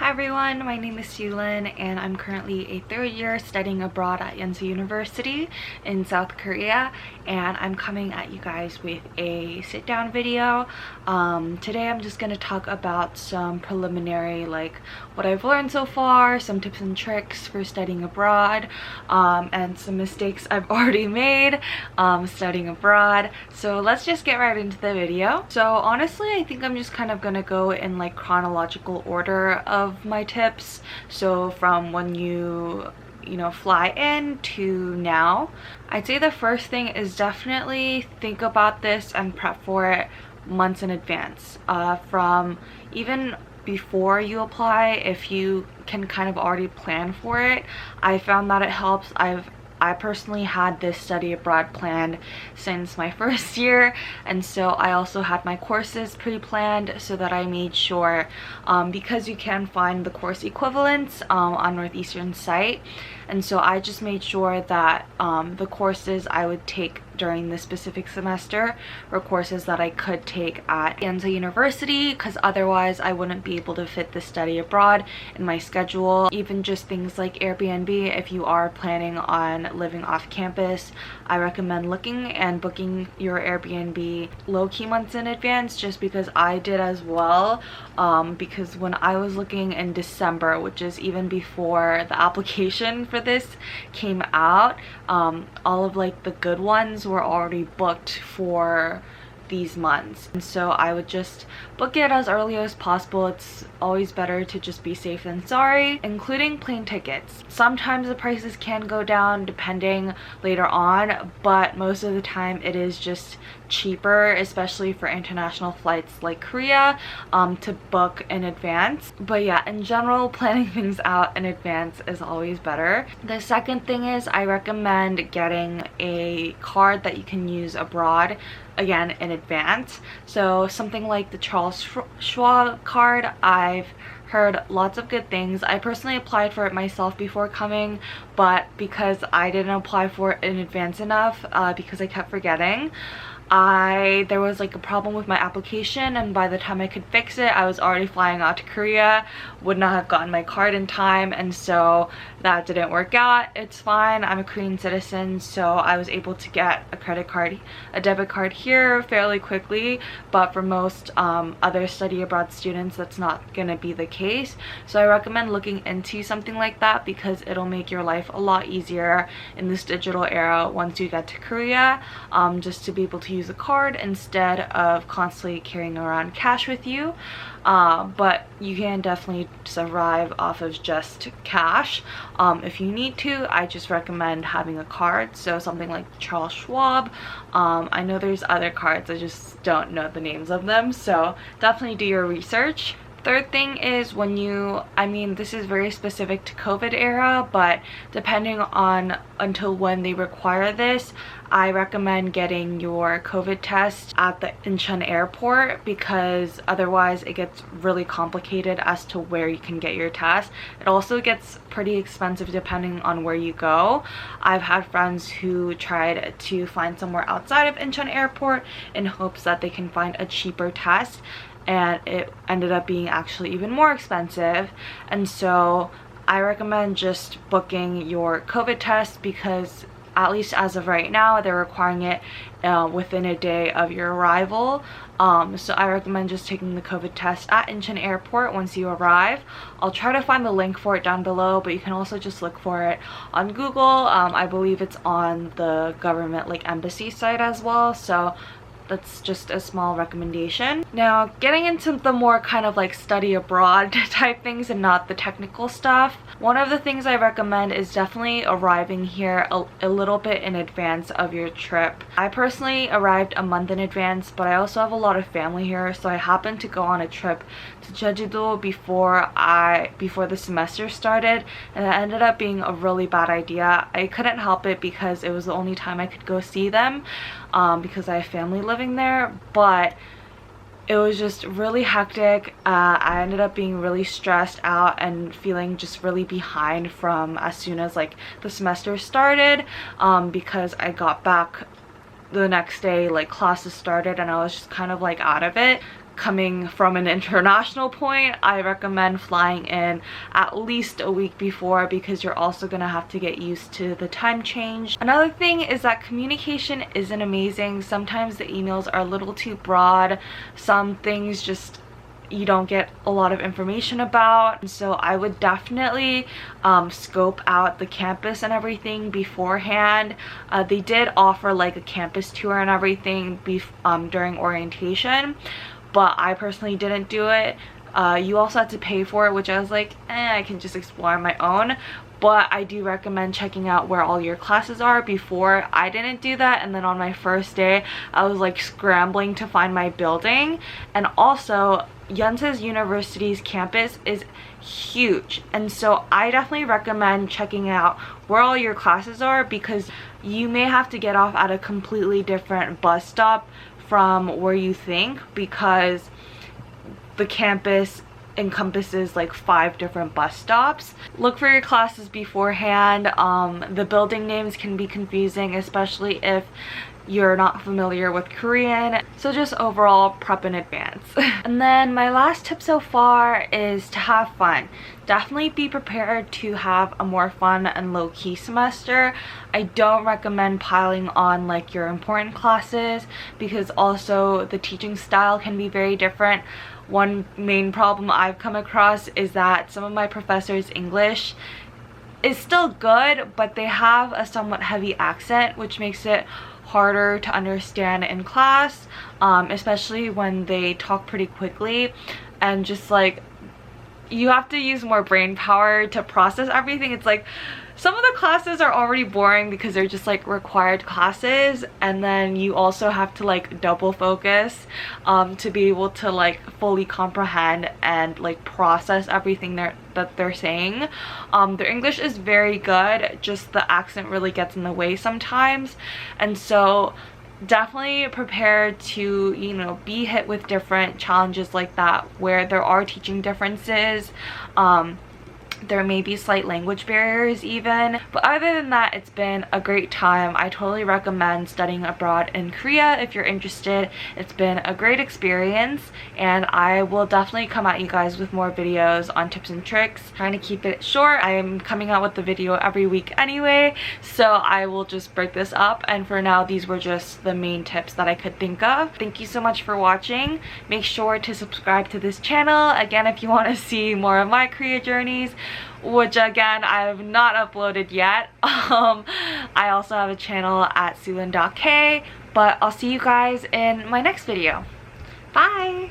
Hi everyone, my name is SooLin and I'm currently a third year studying abroad at Yonsei University in South Korea, and I'm coming at you guys with a sit down video. Today I'm just going to talk about some preliminary, like what I've learned so far, some tips and tricks for studying abroad, and some mistakes I've already made studying abroad. So let's just get right into the video. So honestly, I think I'm just kind of going to go in like chronological order of my tips, so from when you fly in to now. I'd say the first thing is definitely think about this and prep for it months in advance, from even before you apply. If you can kind of already plan for it, I found that it helps. I personally had this study abroad planned since my first year, and so I also had my courses pre-planned so that I made sure, because you can find the course equivalents on Northeastern site, and so I just made sure that the courses I would take during this specific semester were courses that I could take at Yonsei University, because otherwise I wouldn't be able to fit the study abroad in my schedule. Even just things like Airbnb, if you are planning on living off campus, I recommend looking and booking your Airbnb low-key months in advance, just because I did as well. Because when I was looking in December, which is even before the application for this came out, all of like the good ones were already booked for these months, and so I would just book it as early as possible. It's always better to just be safe than sorry, including plane tickets. Sometimes the prices can go down depending later on, but most of the time it is just cheaper, especially for international flights like Korea, to book in advance. But yeah, in general, planning things out in advance is always better. The second thing is I recommend getting a card that you can use abroad, again in advance. So something like the Charles Schwab card, I've heard lots of good things. I personally applied for it myself before coming, but because I didn't apply for it in advance enough, because I kept forgetting, there was like a problem with my application, and by the time I could fix it, I was already flying out to Korea, would not have gotten my card in time, and so that didn't work out. It's fine, I'm a Korean citizen, so I was able to get a debit card here fairly quickly, but for most other study abroad students, that's not gonna be the case. So I recommend looking into something like that, because it'll make your life a lot easier in this digital era once you get to Korea, just to be able to use a card instead of constantly carrying around cash with you. But you can definitely survive off of just cash if you need to. I just recommend having a card, so something like Charles Schwab. I know there's other cards, I just don't know the names of them, so definitely do your research. Third thing is this is very specific to COVID era, but depending on until when they require this, I recommend getting your COVID test at the Incheon airport, because otherwise it gets really complicated as to where you can get your test. It also gets pretty expensive depending on where you go. I've had friends who tried to find somewhere outside of Incheon airport in hopes that they can find a cheaper test, and it ended up being actually even more expensive. And so I recommend just booking your COVID test, because at least as of right now, they're requiring it within a day of your arrival. So I recommend just taking the COVID test at Incheon airport once you arrive. I'll try to find the link for it down below, but you can also just look for it on Google. I believe it's on the government embassy site as well, so that's just a small recommendation. Now, getting into the more kind of study abroad type things and not the technical stuff, one of the things I recommend is definitely arriving here a little bit in advance of your trip. I personally arrived a month in advance, but I also have a lot of family here, so I happened to go on a trip to Jeju-do before the semester started, and it ended up being a really bad idea. I couldn't help it because it was the only time I could go see them, because I have family living there, but it was just really hectic. I ended up being really stressed out and feeling just really behind from as soon as the semester started, because I got back the next day, classes started, and I was just kind of out of it. coming from an international point, I recommend flying in at least a week before, because you're also gonna have to get used to the time change. Another thing is that communication isn't amazing. Sometimes the emails are a little too broad. Some things just you don't get a lot of information about. So I would definitely scope out the campus and everything beforehand. They did offer like a campus tour and everything during orientation, but I personally didn't do it. You also had to pay for it, which I was like, I can just explore on my own. But I do recommend checking out where all your classes are before. I didn't do that, and then on my first day I was like scrambling to find my building. And also Yonsei University's campus is huge, and so I definitely recommend checking out where all your classes are, because you may have to get off at a completely different bus stop from where you think, because the campus encompasses like 5 different bus stops. Look for your classes beforehand. The building names can be confusing, especially if you're not familiar with Korean, so just overall prep in advance. And then my last tip so far is to have fun. Definitely be prepared to have a more fun and low-key semester. I don't recommend piling on like your important classes, because also the teaching style can be very different. One main problem I've come across is that some of my professors' English is still good, but they have a somewhat heavy accent, which makes it harder to understand in class, especially when they talk pretty quickly, and just like you have to use more brain power to process everything. It's like some of the classes are already boring because they're just like required classes, and then you also have to like double focus to be able to like fully comprehend and like process everything that they're saying. Their English is very good, just the accent really gets in the way sometimes, and so definitely prepare to, you know, be hit with different challenges like that where there are teaching differences. There may be slight language barriers even, but other than that, it's been a great time. I totally recommend studying abroad in Korea if you're interested. It's been a great experience, and I will definitely come at you guys with more videos on tips and tricks. Trying to keep it short. I am coming out with the video every week anyway, so I will just break this up, and for now these were just the main tips that I could think of. Thank you so much for watching. Make sure to subscribe to this channel again if you want to see more of my Korea journeys, which again I have not uploaded yet. I also have a channel at SooLin.K, but I'll see you guys in my next video. Bye!